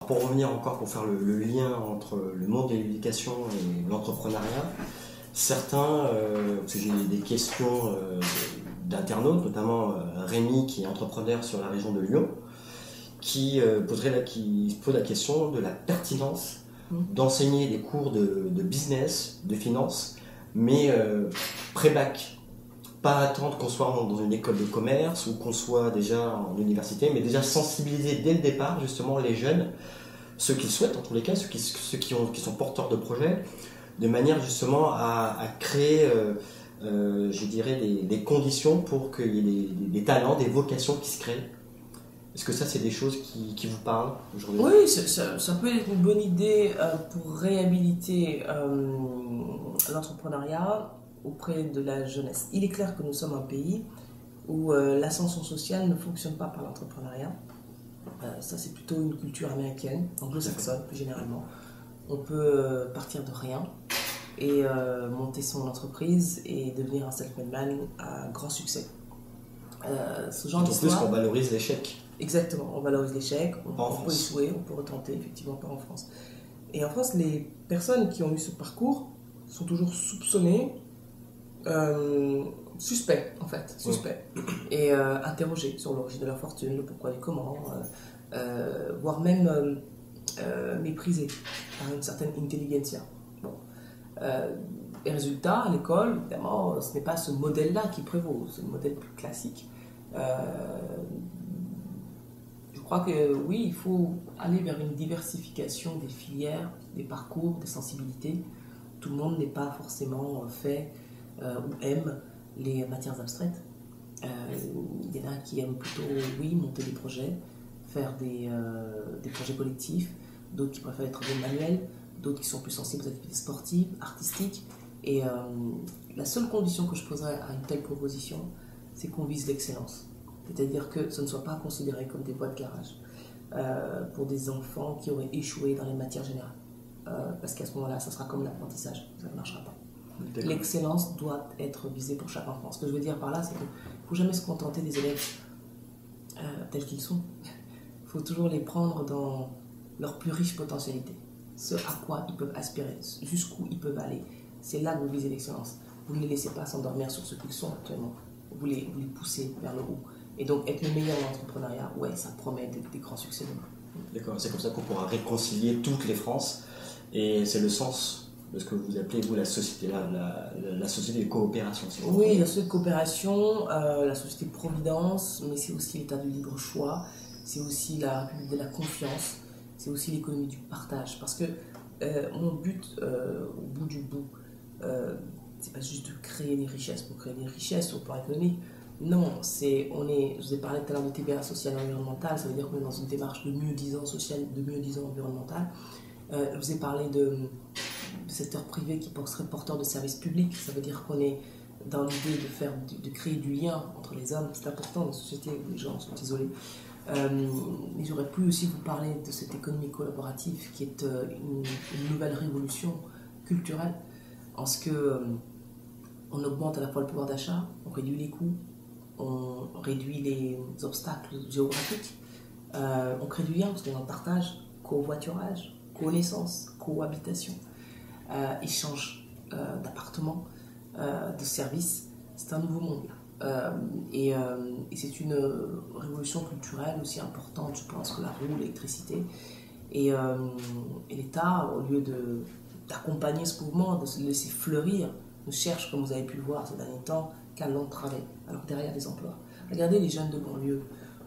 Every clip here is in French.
pour revenir encore, pour faire le lien entre le monde de l'éducation et l'entrepreneuriat, certains, parce que j'ai des questions d'internautes, notamment Rémi qui est entrepreneur sur la région de Lyon, qui se pose la question de la pertinence d'enseigner des cours de business, de finance, mais pré-bac. Pas attendre qu'on soit dans une école de commerce ou qu'on soit déjà en université, mais déjà sensibiliser dès le départ justement les jeunes, ceux qui le souhaitent en tous les cas, ceux qui sont porteurs de projets, de manière justement à créer, je dirais, des conditions pour qu'il y ait des talents, des vocations qui se créent. Est-ce que ça, c'est des choses qui vous parlent aujourd'hui? Oui, ça peut être une bonne idée pour réhabiliter l'entrepreneuriat auprès de la jeunesse. Il est clair que nous sommes un pays où l'ascension sociale ne fonctionne pas par l'entrepreneuriat. Ça, c'est plutôt une culture américaine, anglo-saxonne plus généralement. On peut partir de rien et monter son entreprise et devenir un self-made man à grand succès. Ce genre d'histoire... En plus qu'on valorise l'échec. Exactement, on valorise l'échec, on peut échouer, on peut retenter, effectivement pas en France. Et en France, les personnes qui ont eu ce parcours sont toujours soupçonnées, suspects en fait, et interrogées sur l'origine de leur fortune, le pourquoi du comment, voire même méprisées par une certaine intelligentsia. Bon. Et résultat, à l'école, évidemment, ce n'est pas ce modèle-là qui prévaut, c'est le modèle plus classique. Je crois que oui, il faut aller vers une diversification des filières, des parcours, des sensibilités. Tout le monde n'est pas forcément fait ou aime les matières abstraites. Il y en a qui aiment plutôt, oui, monter des projets, faire des projets collectifs, d'autres qui préfèrent être des manuels, d'autres qui sont plus sensibles aux activités sportives, artistiques. Et la seule condition que je poserais à une telle proposition, c'est qu'on vise l'excellence. C'est-à-dire que ce ne soit pas considéré comme des voies de garage pour des enfants qui auraient échoué dans les matières générales. Parce qu'à ce moment-là, ça sera comme l'apprentissage, ça ne marchera pas. L'excellence doit être visée pour chaque enfant. Ce que je veux dire par là, c'est qu'il ne faut jamais se contenter des élèves tels qu'ils sont. Il faut toujours les prendre dans leur plus riche potentialité. Ce à quoi ils peuvent aspirer, jusqu'où ils peuvent aller. C'est là que vous visez l'excellence. Vous ne les laissez pas s'endormir sur ce qu'ils sont actuellement. Vous les poussez vers le haut. Et donc, être le meilleur en entrepreneuriat, ouais, ça promet des grands succès. D'accord, c'est comme ça qu'on pourra réconcilier toutes les Frances. Et c'est le sens de ce que vous appelez, vous, la société, la société de coopération. Oui, la société de coopération, la société de providence, mais c'est aussi l'état du libre choix, c'est aussi la République de la confiance, c'est aussi l'économie du partage. Parce que mon but, au bout du bout, c'est pas juste de créer des richesses pour créer des richesses au plan économique. Non, je vous ai parlé tout à l'heure de TVA social et environnemental, ça veut dire qu'on est dans une démarche de mieux-disant social, de mieux-disant environnemental. Je vous ai parlé du secteur privé qui serait porteur de services publics, ça veut dire qu'on est dans l'idée de créer du lien entre les hommes. C'est important dans une société où les gens sont isolés. Mais j'aurais pu aussi vous parler de cette économie collaborative qui est une nouvelle révolution culturelle, en ce que on augmente à la fois le pouvoir d'achat, on réduit les coûts, on réduit les obstacles géographiques, on crée du lien parce qu'il y a un partage, covoiturage, connaissance, cohabitation, échange d'appartements, de services. C'est un nouveau monde. Et c'est une révolution culturelle aussi importante, je pense, que la roue, l'électricité. Et l'État, au lieu d'accompagner ce mouvement, de se laisser fleurir, ne cherche, comme vous avez pu le voir ces derniers temps, qu'à l'entraver, alors derrière les emplois. Regardez les jeunes de banlieue,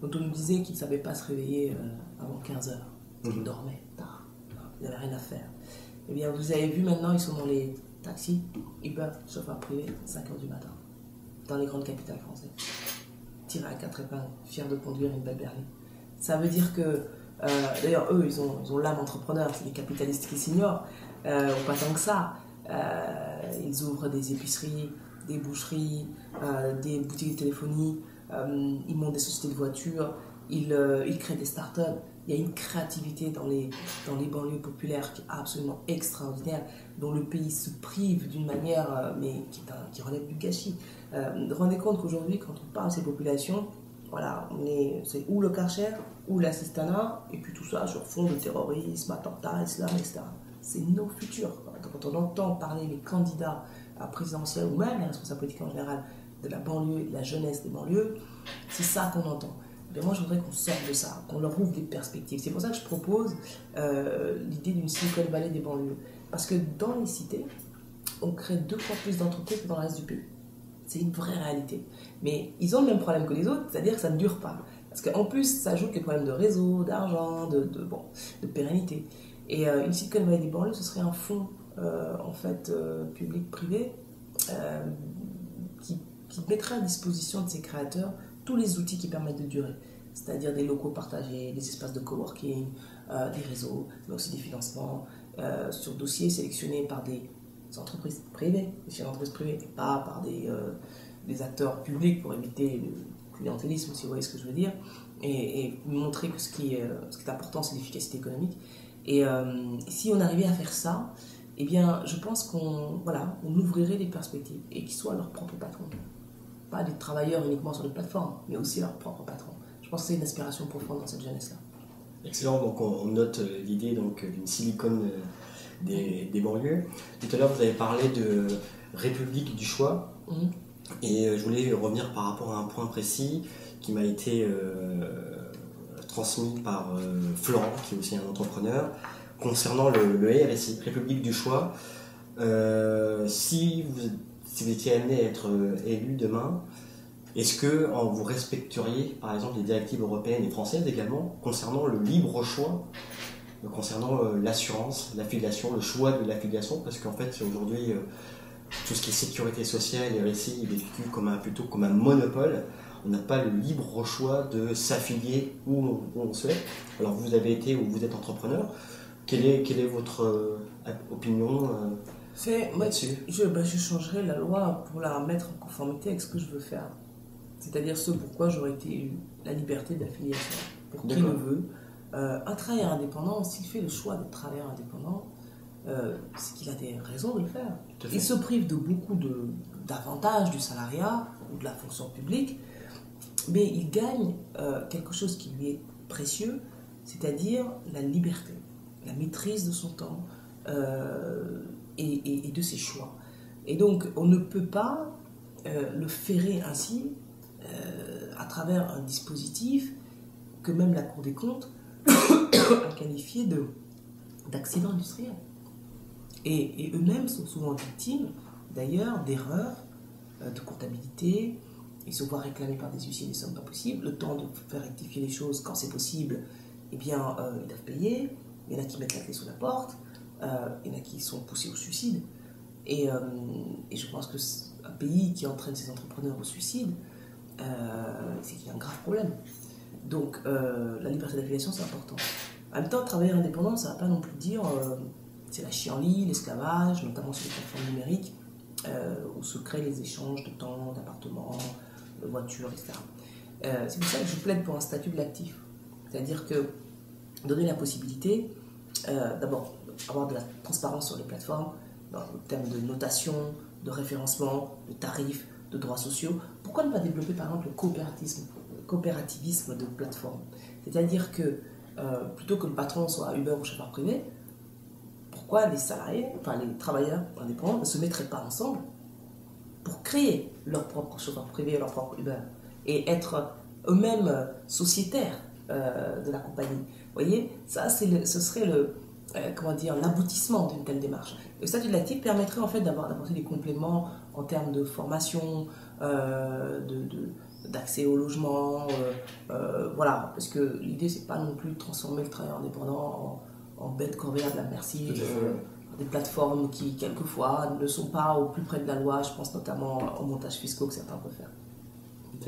dont on nous disait qu'ils ne savaient pas se réveiller avant 15 heures, qu'ils dormaient tard, ils n'avaient rien à faire. Eh bien, vous avez vu maintenant, ils sont dans les taxis, Uber, chauffeurs privés, 5 heures du matin, dans les grandes capitales françaises. Tirés à 4 épingles, fiers de conduire une belle berline. Ça veut dire que, d'ailleurs, eux, ils ont l'âme entrepreneur, c'est les capitalistes qui s'ignorent, ou pas tant que ça. Ils ouvrent des épiceries, des boucheries, des boutiques de téléphonie, ils montent des sociétés de voitures, ils créent des start-up. Il y a une créativité dans les banlieues populaires qui est absolument extraordinaire, dont le pays se prive d'une manière mais qui relève du gâchis. Rendez compte qu'aujourd'hui, quand on parle de ces populations, voilà, c'est ou le Karcher, ou l'assistanat, et puis tout ça sur fond de terrorisme, attentat, islam, etc. C'est nos futurs. Quand on entend parler les candidats à présidentielle, ou même les responsables politiques en général, de la banlieue et de la jeunesse des banlieues, c'est ça qu'on entend. Et moi, je voudrais qu'on sorte de ça, qu'on leur ouvre des perspectives. C'est pour ça que je propose l'idée d'une Silicon Valley des banlieues. Parce que dans les cités, on crée 2 fois plus d'entreprises que dans le reste du pays. C'est une vraie réalité. Mais ils ont le même problème que les autres, c'est-à-dire que ça ne dure pas. Parce qu'en plus, ça ajoute les problèmes de réseau, d'argent, de pérennité. Et une Silicon Valley des banlieues, ce serait un fonds public-privé qui mettrait à disposition de ces créateurs tous les outils qui permettent de durer. C'est-à-dire des locaux partagés, des espaces de coworking, des réseaux, mais aussi des financements sur dossiers sélectionnés par des entreprises privées, des chefs d'entreprise privées, et pas par des acteurs publics pour éviter le clientélisme, si vous voyez ce que je veux dire, et montrer que ce qui est important, c'est l'efficacité économique. Et si on arrivait à faire ça, eh bien, je pense qu'on ouvrirait les perspectives et qu'ils soient leurs propres patrons. Pas des travailleurs uniquement sur les plateformes, mais aussi leurs propres patrons. Je pense que c'est une aspiration profonde dans cette jeunesse-là. Excellent, donc on note l'idée d'une Silicon des banlieues. Tout à l'heure, vous avez parlé de République du choix. Et je voulais revenir par rapport à un point précis qui m'a été transmis par Florent, qui est aussi un entrepreneur, concernant le RSI, République du choix. Si vous étiez amené à être élu demain, est-ce que vous respecteriez par exemple les directives européennes et françaises également concernant le libre choix, concernant l'assurance, l'affiliation, le choix de l'affiliation, parce qu'en fait aujourd'hui tout ce qui est sécurité sociale et RSI est vécu plutôt comme un monopole. On n'a pas le libre choix de s'affilier où on souhaite. Alors vous avez été ou vous êtes entrepreneur. Quelle est votre opinion là-dessus? Je changerais la loi pour la mettre en conformité avec ce que je veux faire. C'est-à-dire ce pourquoi j'aurais été élu. La liberté d'affiliation. Pour qui le veut. Un travailleur indépendant, s'il fait le choix d'être travailleur indépendant, c'est qu'il a des raisons de le faire. Il se prive de beaucoup d'avantages du salariat ou de la fonction publique, mais il gagne quelque chose qui lui est précieux, c'est-à-dire la liberté, la maîtrise de son temps et de ses choix. Et donc, on ne peut pas le ferrer ainsi à travers un dispositif que même la Cour des comptes a qualifié d'accident industriel. Et eux-mêmes sont souvent victimes, d'ailleurs, d'erreurs de comptabilité. Ils se voient réclamer par des huissiers des sommes pas possibles. Le temps de faire rectifier les choses quand c'est possible, eh bien, ils doivent payer. Il y en a qui mettent la clé sous la porte. Il y en a qui sont poussés au suicide. Et je pense qu'un pays qui entraîne ses entrepreneurs au suicide, c'est qu'il y a un grave problème. Donc, la liberté d'affiliation, c'est important. En même temps, travailler indépendant, ça ne va pas non plus dire c'est la chienlit, l'esclavage, notamment sur les plateformes numériques, où se créent les échanges de temps, d'appartements, de voitures, etc. C'est pour ça que je plaide pour un statut de l'actif. C'est-à-dire que donner la possibilité, d'abord, avoir de la transparence sur les plateformes, dans le terme de notation, de référencement, de tarifs, de droits sociaux. Pourquoi ne pas développer, par exemple, le coopérativisme de plateforme? C'est-à-dire que plutôt que le patron soit Uber ou chauffeur privé, pourquoi les salariés, enfin les travailleurs indépendants ne se mettraient pas ensemble pour créer leur propre chauffeur privé, leur propre Uber et être eux-mêmes sociétaires de la compagnie? Vous voyez, ça ce serait l'aboutissement d'une telle démarche. Le statut de l'actif permettrait en fait d'apporter des compléments en termes de formation, d'accès au logement, voilà, parce que l'idée c'est pas non plus de transformer le travailleur indépendant en bête corvéable à merci, des plateformes qui quelquefois ne sont pas au plus près de la loi. Je pense notamment aux montages fiscaux que certains peuvent faire.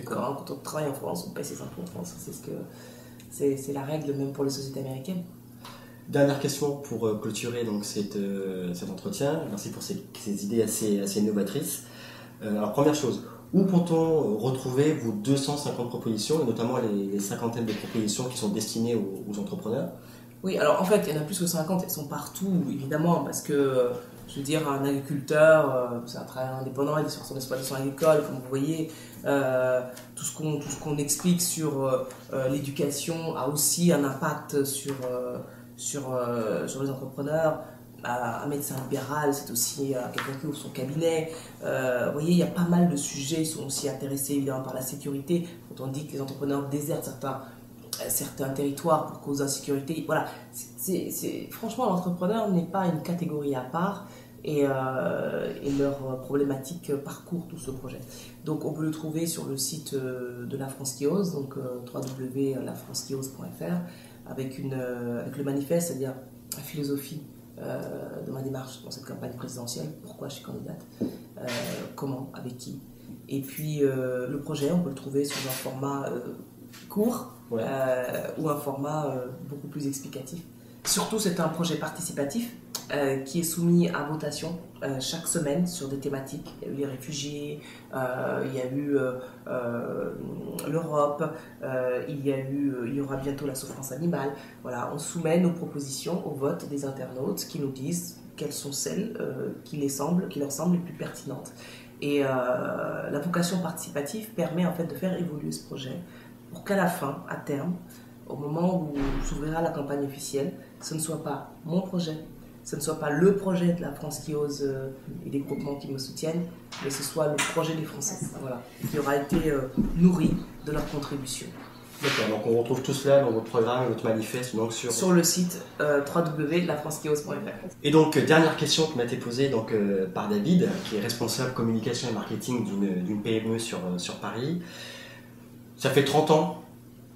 Quand on travaille en France, on paye ses impôts en France, c'est la règle même pour les sociétés américaines. Dernière question pour clôturer donc cet entretien. Merci pour ces idées assez novatrices. Alors première chose, où peut-on retrouver vos 250 propositions, et notamment les cinquantaines de propositions qui sont destinées aux entrepreneurs? Oui, alors en fait, il y en a plus que 50, elles sont partout, évidemment, parce que, je veux dire, un agriculteur, c'est un travail indépendant, il est sur son exploitation agricole, comme vous voyez. Tout ce qu'on explique sur l'éducation a aussi un impact sur les entrepreneurs. Un médecin libéral, c'est aussi quelqu'un qui ouvre son cabinet. Vous voyez, il y a pas mal de sujets, ils sont aussi intéressés évidemment par la sécurité. Quand on dit que les entrepreneurs désertent certains territoires pour cause d'insécurité, voilà. Franchement, l'entrepreneur n'est pas une catégorie à part et leur problématique parcourt tout ce projet. Donc on peut le trouver sur le site de La France qui ose, donc www.lafrancequiose.fr, avec le manifeste, c'est-à-dire la philosophie de ma démarche dans cette campagne présidentielle, pourquoi je suis candidate, comment, avec qui. Et puis le projet, on peut le trouver sous un format court, ouais. Ou un format beaucoup plus explicatif. Surtout, c'est un projet participatif qui est soumis à votation chaque semaine sur des thématiques. Il y a eu les réfugiés, il y a eu l'Europe, il y aura bientôt la souffrance animale. Voilà, on soumet nos propositions au vote des internautes qui nous disent quelles sont celles qui leur semblent les plus pertinentes. Et la vocation participative permet en fait de faire évoluer ce projet pour qu'à la fin, à terme, au moment où s'ouvrira la campagne officielle, ce ne soit pas mon projet, ce ne soit pas le projet de La France qui ose et des groupements qui me soutiennent, mais ce soit le projet des Français, voilà, qui aura été nourri de leur contribution. D'accord, donc on retrouve tout cela dans votre programme, votre manifeste, donc sur le site www.lafrancequiose.fr. Et donc, dernière question qui m'a été posée donc, par David, qui est responsable communication et marketing d'une PME sur Paris. Ça fait 30 ans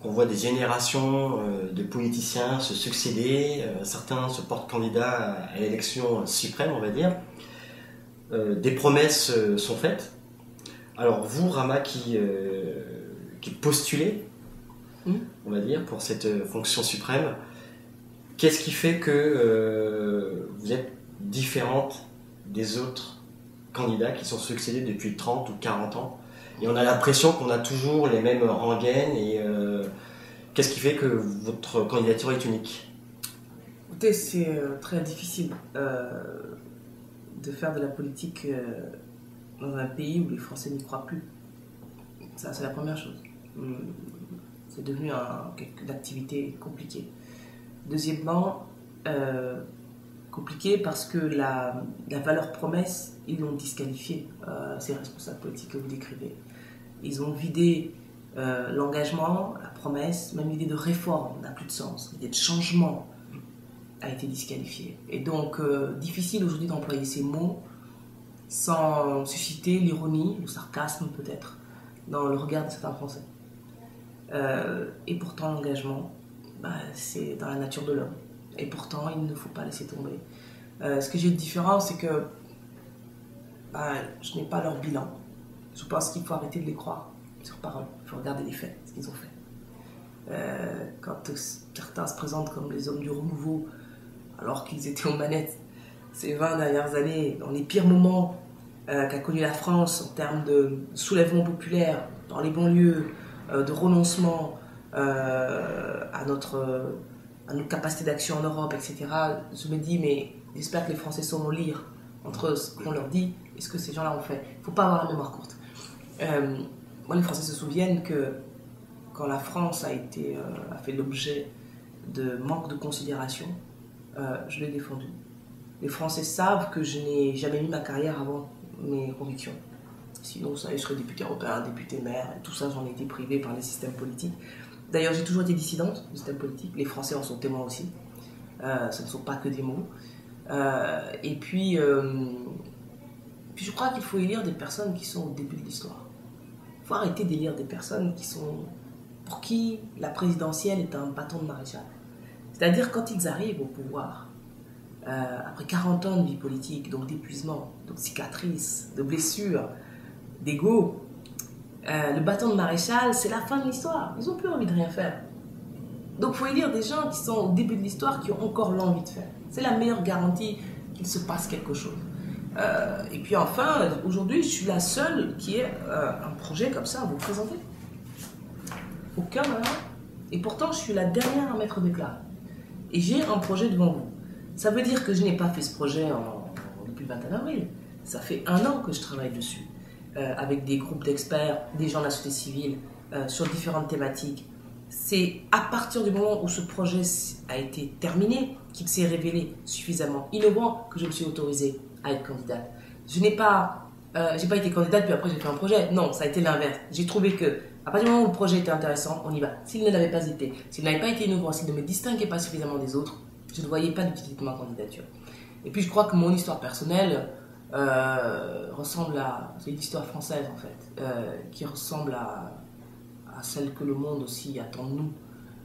qu'on voit des générations de politiciens se succéder. Certains se portent candidats à l'élection suprême, on va dire. Des promesses sont faites. Alors vous, Rama, qui postulez, on va dire, pour cette fonction suprême, qu'est-ce qui fait que vous êtes différente des autres candidats qui sont succédés depuis 30 ou 40 ans? Et on a l'impression qu'on a toujours les mêmes rengaines. Et qu'est-ce qui fait que votre candidature est unique? Écoutez, c'est très difficile de faire de la politique dans un pays où les Français n'y croient plus. Ça, c'est la première chose. C'est devenu une activité compliquée. Deuxièmement, compliqué parce que la valeur promesse, ils l'ont disqualifiée, ces responsables politiques que vous décrivez. Ils ont vidé l'engagement, la promesse, même l'idée de réforme n'a plus de sens. L'idée de changement a été disqualifiée. Et donc, difficile aujourd'hui d'employer ces mots sans susciter l'ironie, le sarcasme peut-être, dans le regard de certains Français. Et pourtant, l'engagement, c'est dans la nature de l'homme. Et pourtant, il ne faut pas laisser tomber. Ce que j'ai de différent, c'est que je n'ai pas leur bilan. Je pense qu'il faut arrêter de les croire sur parole. Il faut regarder les faits, ce qu'ils ont fait. Quand certains se présentent comme les hommes du renouveau, alors qu'ils étaient aux manettes ces 20 dernières années, dans les pires moments qu'a connu la France en termes de soulèvement populaire dans les banlieues, de renoncement à notre capacité d'action en Europe, etc. Je me dis, mais j'espère que les Français sauront lire entre ce qu'on leur dit et ce que ces gens-là ont fait. Il ne faut pas avoir la mémoire courte. Moi, les Français se souviennent que quand la France a fait l'objet de manque de considération, je l'ai défendu. Les Français savent que je n'ai jamais mis ma carrière avant mes convictions. Sinon, je serais député européen, député maire, et tout ça, j'en ai été privé par les systèmes politiques. D'ailleurs, j'ai toujours été dissidente du système politique. Les Français en sont témoins aussi. Ce ne sont pas que des mots. Et puis, je crois qu'il faut élire des personnes qui sont au début de l'histoire. Il faut arrêter d'élire des personnes pour qui la présidentielle est un bâton de maréchal. C'est-à-dire quand ils arrivent au pouvoir, après 40 ans de vie politique, donc d'épuisement, donc de cicatrices, de blessures, d'ego, le bâton de maréchal, c'est la fin de l'histoire. Ils n'ont plus envie de rien faire. Donc il faut élire des gens qui sont au début de l'histoire, qui ont encore l'envie de faire. C'est la meilleure garantie qu'il se passe quelque chose. Et puis enfin, aujourd'hui, je suis la seule qui ait un projet comme ça à vous présenter. Aucun, hein. Et pourtant, je suis la dernière à m'être déclarée. et j'ai un projet devant vous. Ça veut dire que je n'ai pas fait ce projet depuis le 21 avril. Ça fait 1 an que je travaille dessus, avec des groupes d'experts, des gens de la société civile, sur différentes thématiques. C'est à partir du moment où ce projet a été terminé qu'il s'est révélé suffisamment innovant que je me suis autorisée à être candidate. Je n'ai pas, j'ai pas été candidate puis après j'ai fait un projet. Non, ça a été l'inverse. J'ai trouvé que à partir du moment où le projet était intéressant, on y va. S'il ne l'avait pas été, s'il n'avait pas été innovant, s'il ne me distinguait pas suffisamment des autres, je ne voyais pas d'utilité de ma candidature. Et puis je crois que mon histoire personnelle ressemble à... C'est une histoire française en fait, qui ressemble à celle que le monde aussi attend de nous.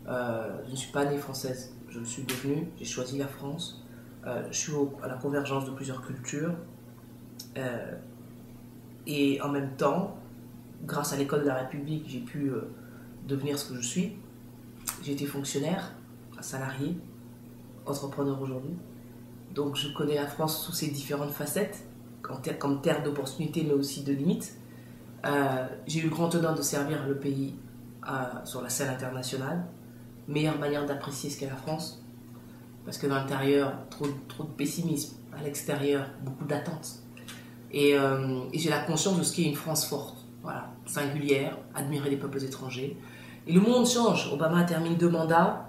Je ne suis pas née française, je le suis devenue, j'ai choisi la France. Je suis à la convergence de plusieurs cultures. Et en même temps, grâce à l'école de la République, j'ai pu devenir ce que je suis. J'ai été fonctionnaire, salarié, entrepreneur aujourd'hui. Donc je connais la France sous ses différentes facettes, comme terre d'opportunités mais aussi de limites. J'ai eu le grand honneur de servir le pays sur la scène internationale. Meilleure manière d'apprécier ce qu'est la France, parce que dans l'intérieur, trop de pessimisme, à l'extérieur, beaucoup d'attentes. Et j'ai la conscience de ce qu'est une France forte, voilà, singulière, admirée des peuples étrangers. Et le monde change. Obama termine 2 mandats,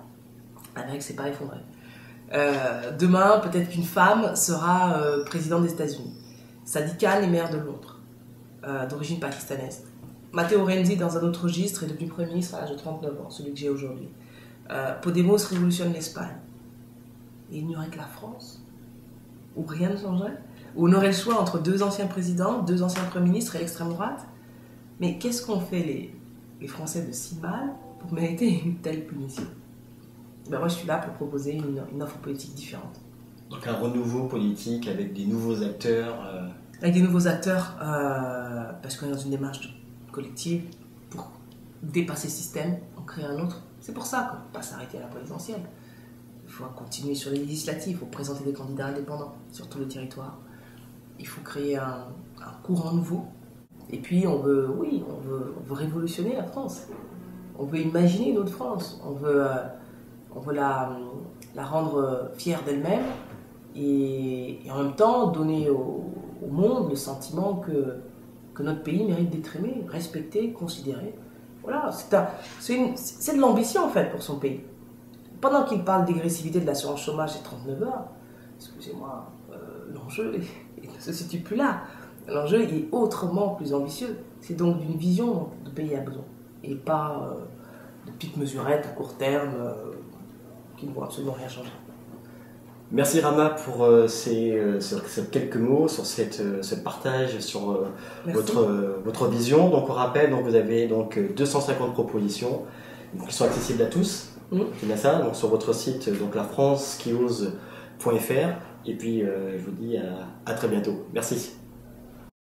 l'Amérique s'est pas effondrée. Demain, peut-être qu'une femme sera présidente des États-Unis. Sadiq Khan est maire de Londres, d'origine pakistanaise. Matteo Renzi, dans un autre registre, est devenu Premier ministre à l'âge de 39 ans, celui que j'ai aujourd'hui. Podemos révolutionne l'Espagne. Et il n'y aurait que la France, où rien ne changerait, où on aurait le choix entre 2 anciens présidents, 2 anciens premiers ministres et l'extrême droite. Mais qu'est-ce qu'ont fait les Français de si mal pour mériter une telle punition? Ben moi, je suis là pour proposer une offre politique différente. Donc un renouveau politique avec des nouveaux acteurs. Avec des nouveaux acteurs, parce qu'on est dans une démarche collective pour dépasser le système, en créer un autre. C'est pour ça qu'on ne peut pas s'arrêter à la présidentielle. Il faut continuer sur les législatives, il faut présenter des candidats indépendants sur tout le territoire. Il faut créer un courant nouveau. Et puis on veut révolutionner la France. On veut imaginer une autre France. On veut la rendre fière d'elle-même et en même temps donner au monde le sentiment que notre pays mérite d'être aimé, respecté, considéré. Voilà, c'est de l'ambition en fait pour son pays. Pendant qu'il parle dégressivité de l'assurance chômage et 39 heures, excusez-moi, l'enjeu ne se situe plus là. L'enjeu est autrement plus ambitieux. C'est donc d'une vision dont le pays a besoin et pas de petites mesurettes à court terme qui ne vont absolument rien changer. Merci Rama pour ces quelques mots, sur ce partage sur votre vision. Donc on rappelle, donc vous avez donc 250 propositions qui sont accessibles à tous. C'est bien ça, donc sur votre site, donc lafrancequiose.fr. Et puis je vous dis à très bientôt. Merci.